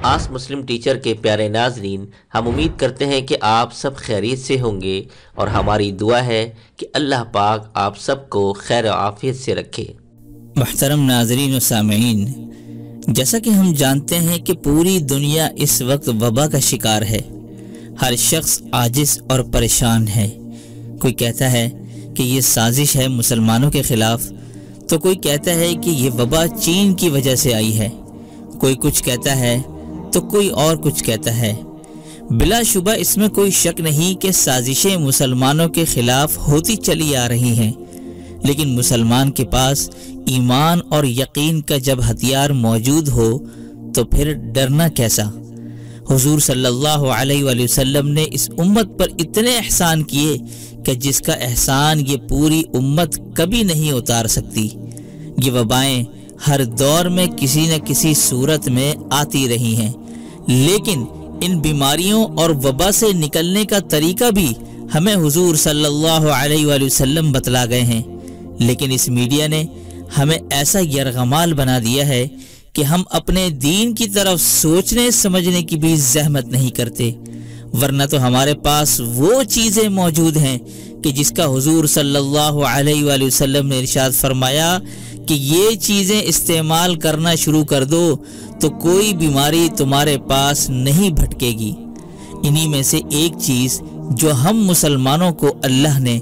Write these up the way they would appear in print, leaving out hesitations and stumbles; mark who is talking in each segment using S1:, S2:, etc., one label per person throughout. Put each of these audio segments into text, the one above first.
S1: آس مسلم teacher کے پیارے ناظرین، ہم امید کرتے ہیں کہ آپ سب خیریت سے ہوں گے، اور ہماری دعا ہے کہ اللہ پاک آپ سب کو خیر و عافیت سے رکھے۔
S2: محترم ناظرین و سامعین، جیسا کہ ہم جانتے ہیں کہ پوری دنیا اس وقت وبا کا شکار ہے۔ ہر شخص عاجز اور پریشان ہے۔ کوئی کہتا ہے کہ یہ سازش ہے مسلمانوں کے خلاف، تو کوئی کہتا ہے کہ یہ وبا چین کی وجہ سے آئی ہے، کوئی کچھ کہتا ہے تو کوئی اور کچھ کہتا ہے۔ بلا شبہ اس میں کوئی شک نہیں کہ سازشیں مسلمانوں کے خلاف ہوتی چلی آ رہی ہیں، لیکن مسلمان کے پاس ایمان اور یقین کا جب ہتھیار موجود ہو تو پھر ڈرنا کیسا؟ حضور صلی اللہ علیہ وآلہ وسلم نے اس امت پر اتنے احسان کیے کہ جس کا احسان یہ پوری امت کبھی نہیں اتار سکتی۔ یہ وبائیں ہر دور میں کسی نہ کسی صورت میں آتی رہی ہیں، لیکن ان بیماریوں اور وبا سے نکلنے کا طریقہ بھی ہمیں حضور صلی اللہ علیہ وآلہ وسلم بتلا گئے ہیں، لیکن اس میڈیا نے ہمیں ایسا یرغمال بنا دیا ہے کہ ہم اپنے دین کی طرف سوچنے سمجھنے کی بھی زحمت نہیں کرتے، ورنہ تو ہمارے پاس وہ چیزیں موجود ہیں کہ جس کا حضور صلی اللہ علیہ وآلہ وسلم نے ارشاد فرمایا کہ یہ چیزیں استعمال کرنا شروع کر دو تو کوئی بیماری تمہارے پاس نہیں بھٹکے گی۔ انہی میں سے ایک چیز جو ہم مسلمانوں کو اللہ نے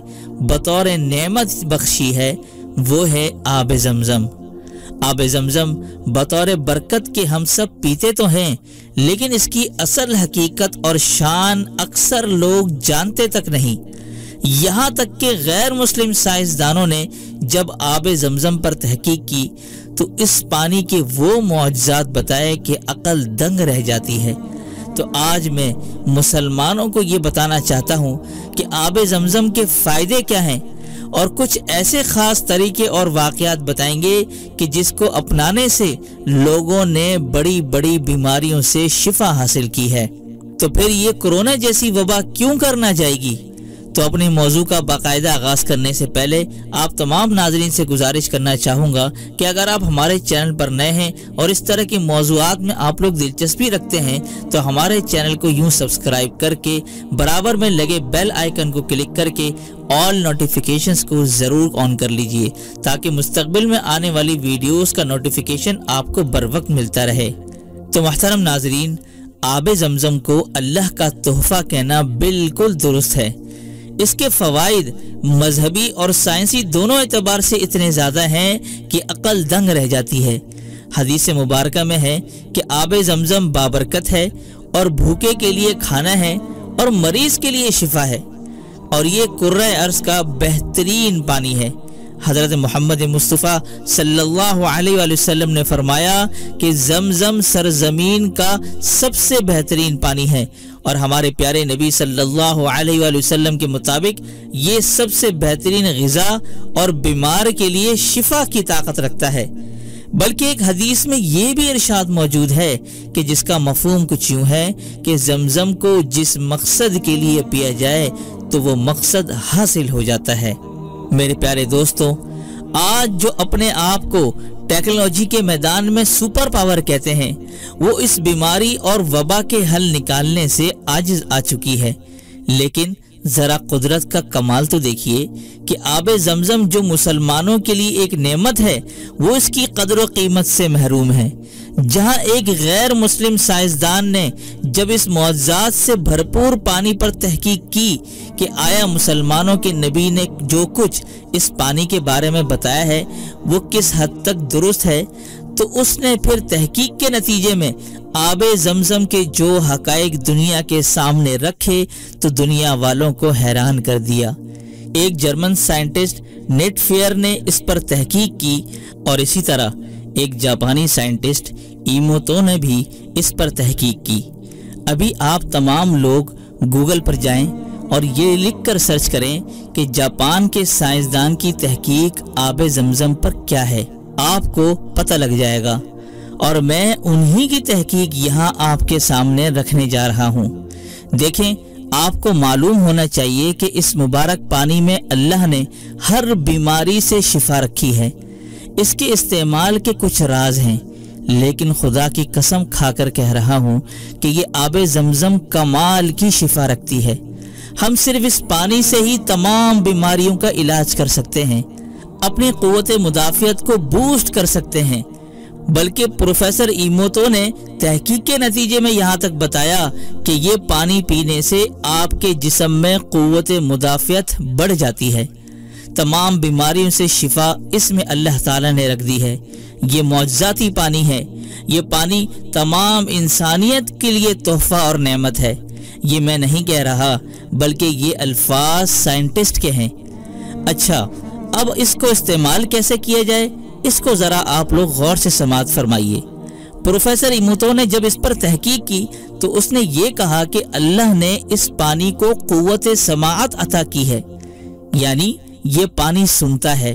S2: بطور نعمت بخشی ہے وہ ہے آب زمزم۔ آب زمزم بطور برکت کے ہم سب پیتے تو ہیں، لیکن اس کی اصل حقیقت اور شان اکثر لوگ جانتے تک نہیں۔ یہاں تک کہ غیر مسلم سائنسدانوں نے جب آب زمزم پر تحقیق کی تو اس پانی کے وہ معجزات بتائے کہ عقل دنگ رہ جاتی ہے۔ تو آج میں مسلمانوں کو یہ بتانا چاہتا ہوں کہ آب زمزم کے فائدے کیا ہیں، اور کچھ ایسے خاص طریقے اور واقعات بتائیں گے کہ جس کو اپنانے سے لوگوں نے بڑی بڑی بیماریوں سے شفا حاصل کی ہے۔ تو پھر یہ کورونا جیسی وبا کیوں کرنا جائے گی؟ تو اپنے موضوع کا باقاعدہ آغاز کرنے سے پہلے آپ تمام ناظرین سے گزارش کرنا چاہوں گا کہ اگر آپ ہمارے چینل پر نئے ہیں اور اس طرح کے موضوعات میں آپ لوگ دلچسپی رکھتے ہیں تو ہمارے چینل کو یوں سبسکرائب کر کے برابر میں لگے بیل آئیکن کو کلک کر کے آل نوٹیفیکیشنز کو ضرور آن کر لیجئے، تاکہ مستقبل میں آنے والی ویڈیوز کا نوٹیفیکیشن آپ کو بر وقت ملتا رہے۔ تو محترم ناظرین، آب زمزم کو اللہ کا تحفہ کہنا بالکل درست ہے۔ اس کے فوائد مذہبی اور سائنسی دونوں اعتبار سے اتنے زیادہ ہیں کہ عقل دنگ رہ جاتی ہے۔ حدیث مبارکہ میں ہے کہ آب زمزم بابرکت ہے، اور بھوکے کے لیے کھانا ہے اور مریض کے لیے شفا ہے، اور یہ کرۂ ارض کا بہترین پانی ہے۔ حضرت محمد مصطفیٰ صلی اللہ علیہ وآلہ وسلم نے فرمایا کہ زمزم سرزمین کا سب سے بہترین پانی ہے، اور ہمارے پیارے نبی صلی اللہ علیہ وآلہ وسلم کے مطابق یہ سب سے بہترین غذا اور بیمار کے لیے شفا کی طاقت رکھتا ہے۔ بلکہ ایک حدیث میں یہ بھی ارشاد موجود ہے کہ جس کا مفہوم کچھ یوں ہے کہ زمزم کو جس مقصد کے لیے پیا جائے تو وہ مقصد حاصل ہو جاتا ہے۔ میرے پیارے دوستوں، آج جو اپنے آپ کو ٹیکنالوجی کے میدان میں سپر پاور کہتے ہیں، وہ اس بیماری اور وبا کے حل نکالنے سے عاجز آ چکی ہے، لیکن ذرا قدرت کا کمال تو دیکھیے کہ آب زمزم جو مسلمانوں کے لیے ایک نعمت ہے، وہ اس کی قدر و قیمت سے محروم ہے۔ جہاں ایک غیر مسلم سائنسدان نے جب اس معجزات سے بھرپور پانی پر تحقیق کی کہ آیا مسلمانوں کے نبی نے جو کچھ اس پانی کے بارے میں بتایا ہے وہ کس حد تک درست ہے، تو اس نے پھر تحقیق کے نتیجے میں آب زمزم کے جو حقائق دنیا کے سامنے رکھے تو دنیا والوں کو حیران کر دیا۔ ایک جرمن سائنٹسٹ نیٹ فیئر نے اس پر تحقیق کی، اور اسی طرح ایک جاپانی سائنٹسٹ ایموتو نے بھی اس پر تحقیق کی۔ ابھی آپ تمام لوگ گوگل پر جائیں اور یہ لکھ کر سرچ کریں کہ جاپان کے سائنسدان کی تحقیق آب زمزم پر کیا ہے، آپ کو پتہ لگ جائے گا، اور میں انہی کی تحقیق یہاں آپ کے سامنے رکھنے جا رہا ہوں۔ دیکھیں، آپ کو معلوم ہونا چاہیے کہ اس مبارک پانی میں اللہ نے ہر بیماری سے شفا رکھی ہے۔ اس کے استعمال کے کچھ راز ہیں، لیکن خدا کی قسم کھا کر کہہ رہا ہوں کہ یہ آب زمزم کمال کی شفا رکھتی ہے۔ ہم صرف اس پانی سے ہی تمام بیماریوں کا علاج کر سکتے ہیں، اپنی قوت مدافعت کو بوسٹ کر سکتے ہیں۔ بلکہ پروفیسر ایموتو نے تحقیق کے نتیجے میں یہاں تک بتایا کہ یہ پانی پینے سے آپ کے جسم میں قوت مدافعت بڑھ جاتی ہے۔ تمام بیماریوں سے شفا اس میں اللہ تعالیٰ نے رکھ دی ہے۔ یہ معجزاتی پانی ہے۔ یہ پانی تمام انسانیت کے لیے تحفہ اور نعمت ہے۔ یہ میں نہیں کہہ رہا، بلکہ یہ الفاظ سائنٹسٹ کے ہیں۔ اچھا، اب اس کو استعمال کیسے کیا جائے، اس کو ذرا آپ لوگ غور سے سماعت فرمائیے۔ پروفیسر ایموتو نے جب اس پر تحقیق کی تو اس نے یہ کہا کہ اللہ نے اس پانی کو قوت سماعت عطا کی ہے، یعنی یہ پانی سنتا ہے۔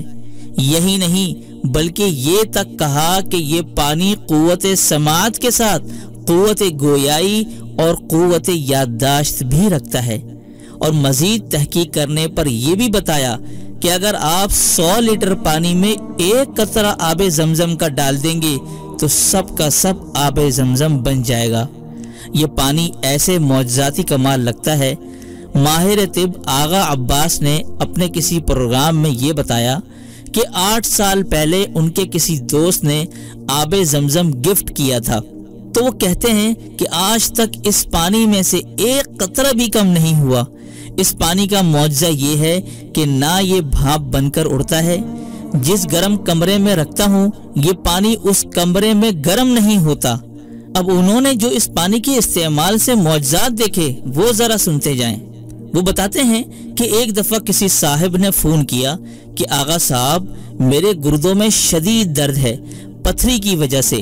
S2: یہی نہیں بلکہ یہ تک کہا کہ یہ پانی قوت سماعت کے ساتھ قوت گویائی اور قوت یادداشت بھی رکھتا ہے۔ اور مزید تحقیق کرنے پر یہ بھی بتایا کہ اگر آپ 100 لیٹر پانی میں 1 قطرہ آب زمزم کا ڈال دیں گے تو سب کا سب آب زمزم بن جائے گا۔ یہ پانی ایسے معجزاتی کمال لگتا ہے۔ ماہر طب آغا عباس نے اپنے کسی پروگرام میں یہ بتایا کہ 8 سال پہلے ان کے کسی دوست نے آب زمزم گفٹ کیا تھا، تو وہ کہتے ہیں کہ آج تک اس پانی میں سے 1 قطرہ بھی کم نہیں ہوا۔ اس پانی کا معجزہ یہ ہے کہ نہ یہ بھاپ بن کر اڑتا ہے، جس گرم کمرے میں رکھتا ہوں یہ پانی اس کمرے میں گرم نہیں ہوتا۔ اب انہوں نے جو اس پانی کے استعمال سے معجزات دیکھے وہ ذرا سنتے جائیں۔ وہ بتاتے ہیں کہ ایک دفعہ کسی صاحب نے فون کیا کہ آغا صاحب میرے گردوں میں شدید درد ہے پتھری کی وجہ سے،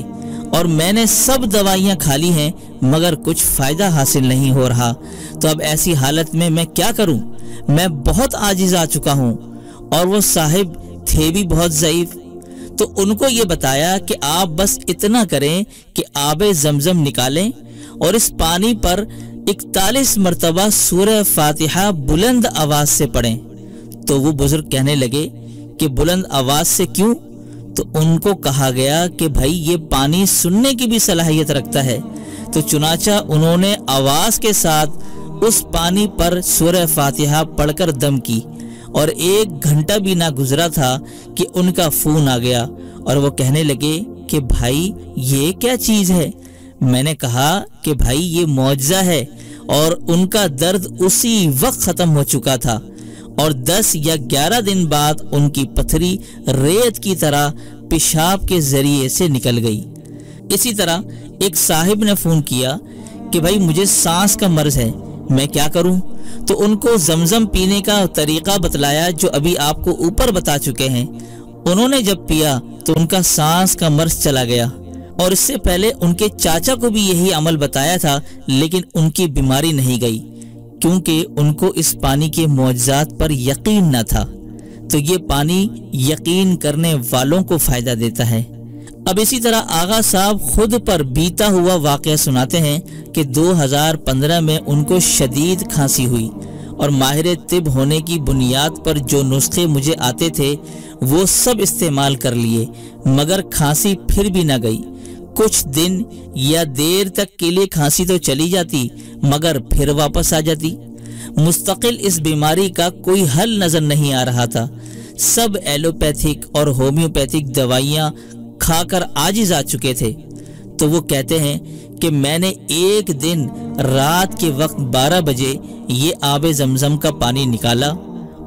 S2: اور میں نے سب دوائیاں کھا لی ہیں مگر کچھ فائدہ حاصل نہیں ہو رہا، تو اب ایسی حالت میں کیا کروں؟ میں بہت عاجز آ چکا ہوں۔ اور وہ صاحب تھے بھی بہت ضعیف، تو ان کو یہ بتایا کہ آپ بس اتنا کریں کہ آب زمزم نکالیں اور اس پانی پر 41 مرتبہ سورہ فاتحہ بلند آواز سے پڑھیں۔ تو وہ بزرگ کہنے لگے کہ بلند آواز سے کیوں؟ تو ان کو کہا گیا کہ بھائی یہ پانی سننے کی بھی صلاحیت رکھتا ہے۔ تو چنانچہ انہوں نے آواز کے ساتھ اس پانی پر سورہ فاتحہ پڑھ کر دم کی، اور 1 گھنٹہ بھی نہ گزرا تھا کہ ان کا فون آ گیا اور وہ کہنے لگے کہ بھائی یہ کیا چیز ہے؟ میں نے کہا کہ بھائی یہ معجزہ ہے، اور ان کا درد اسی وقت ختم ہو چکا تھا، اور 10 یا 11 دن بعد ان کی پتھری ریت کی طرح پیشاب کے ذریعے سے نکل گئی۔ اسی طرح ایک صاحب نے فون کیا کہ بھائی مجھے سانس کا مرض ہے، میں کیا کروں؟ تو ان کو زمزم پینے کا طریقہ بتلایا جو ابھی آپ کو اوپر بتا چکے ہیں۔ انہوں نے جب پیا تو ان کا سانس کا مرض چلا گیا، اور اس سے پہلے ان کے چاچا کو بھی یہی عمل بتایا تھا، لیکن ان کی بیماری نہیں گئی کیونکہ ان کو اس پانی کے معجزات پر یقین نہ تھا۔ تو یہ پانی یقین کرنے والوں کو فائدہ دیتا ہے۔ اب اسی طرح آغا صاحب خود پر بیتا ہوا واقعہ سناتے ہیں کہ 2015 میں ان کو شدید کھانسی ہوئی، اور ماہر طب ہونے کی بنیاد پر جو نسخے مجھے آتے تھے وہ سب استعمال کر لیے، مگر کھانسی پھر بھی نہ گئی۔ کچھ دن یا دیر تک کے لیے کھانسی تو چلی جاتی مگر پھر واپس آ جاتی۔ مستقل اس بیماری کا کوئی حل نظر نہیں آ رہا تھا۔ سب ایلوپیتھک اور ہومیوپیتھک دوائیاں کھا کر عاجز آ چکے تھے۔ تو وہ کہتے ہیں کہ میں نے ایک دن رات کے وقت 12 بجے یہ آب زمزم کا پانی نکالا،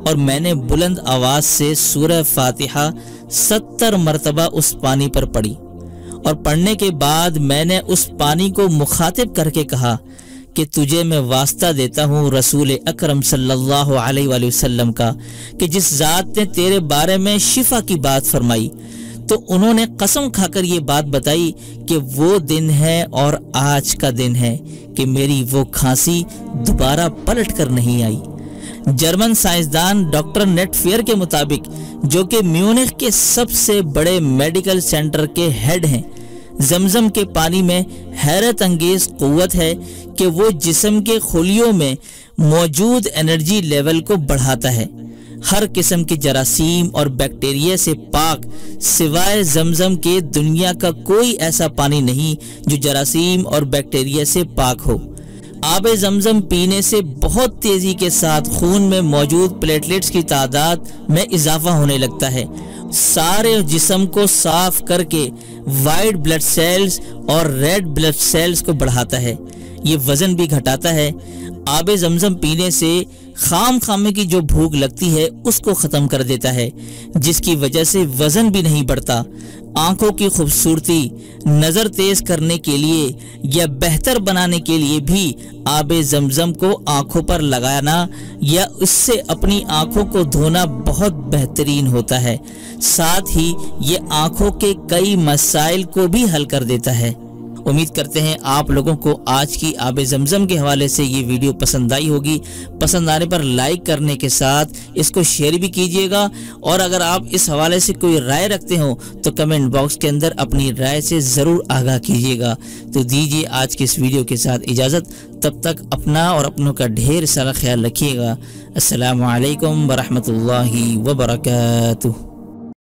S2: اور میں نے بلند آواز سے سورہ فاتحہ 70 مرتبہ اس پانی پر پڑھی، اور پڑھنے کے بعد میں نے اس پانی کو مخاطب کر کے کہا کہ تجھے میں واسطہ دیتا ہوں رسول اکرم صلی اللہ علیہ وآلہ وسلم کا، کہ جس ذات نے تیرے بارے میں شفا کی بات فرمائی۔ تو انہوں نے قسم کھا کر یہ بات بتائی کہ وہ دن ہے اور آج کا دن ہے کہ میری وہ کھانسی دوبارہ پلٹ کر نہیں آئی۔ جرمن سائنسدان ڈاکٹر نیٹ فیئر کے مطابق، جو کہ میونخ کے سب سے بڑے میڈیکل سینٹر کے ہیڈ ہیں، زمزم کے پانی میں حیرت انگیز قوت ہے کہ وہ جسم کے خلیوں میں موجود انرجی لیول کو بڑھاتا ہے۔ ہر قسم کے جراثیم اور بیکٹیریا سے پاک سوائے زمزم کے دنیا کا کوئی ایسا پانی نہیں جو جراثیم اور بیکٹیریا سے پاک ہو۔ آب زمزم پینے سے بہت تیزی کے ساتھ خون میں موجود پلیٹلیٹس کی تعداد میں اضافہ ہونے لگتا ہے، سارے جسم کو صاف کر کے وائٹ بلڈ سیلز اور ریڈ بلڈ سیلز کو بڑھاتا ہے، یہ وزن بھی گھٹاتا ہے۔ آب زمزم پینے سے خام خامے کی جو بھوک لگتی ہے اس کو ختم کر دیتا ہے، جس کی وجہ سے وزن بھی نہیں بڑھتا۔ آنکھوں کی خوبصورتی، نظر تیز کرنے کے لیے یا بہتر بنانے کے لیے بھی آب زمزم کو آنکھوں پر لگانا یا اس سے اپنی آنکھوں کو دھونا بہت بہترین ہوتا ہے۔ ساتھ ہی یہ آنکھوں کے کئی مسائل کو بھی حل کر دیتا ہے۔ امید کرتے ہیں آپ لوگوں کو آج کی آب زمزم کے حوالے سے یہ ویڈیو پسند آئی ہوگی۔ پسند آنے پر لائک کرنے کے ساتھ اس کو شیئر بھی کیجیے گا، اور اگر آپ اس حوالے سے کوئی رائے رکھتے ہوں تو کمنٹ باکس کے اندر اپنی رائے سے ضرور آگاہ کیجیے گا۔ تو دیجیے آج کی اس ویڈیو کے ساتھ اجازت، تب تک اپنا اور اپنوں کا ڈھیر سارا خیال رکھیے گا۔ السلام علیکم ورحمۃ اللہ وبرکاتہ۔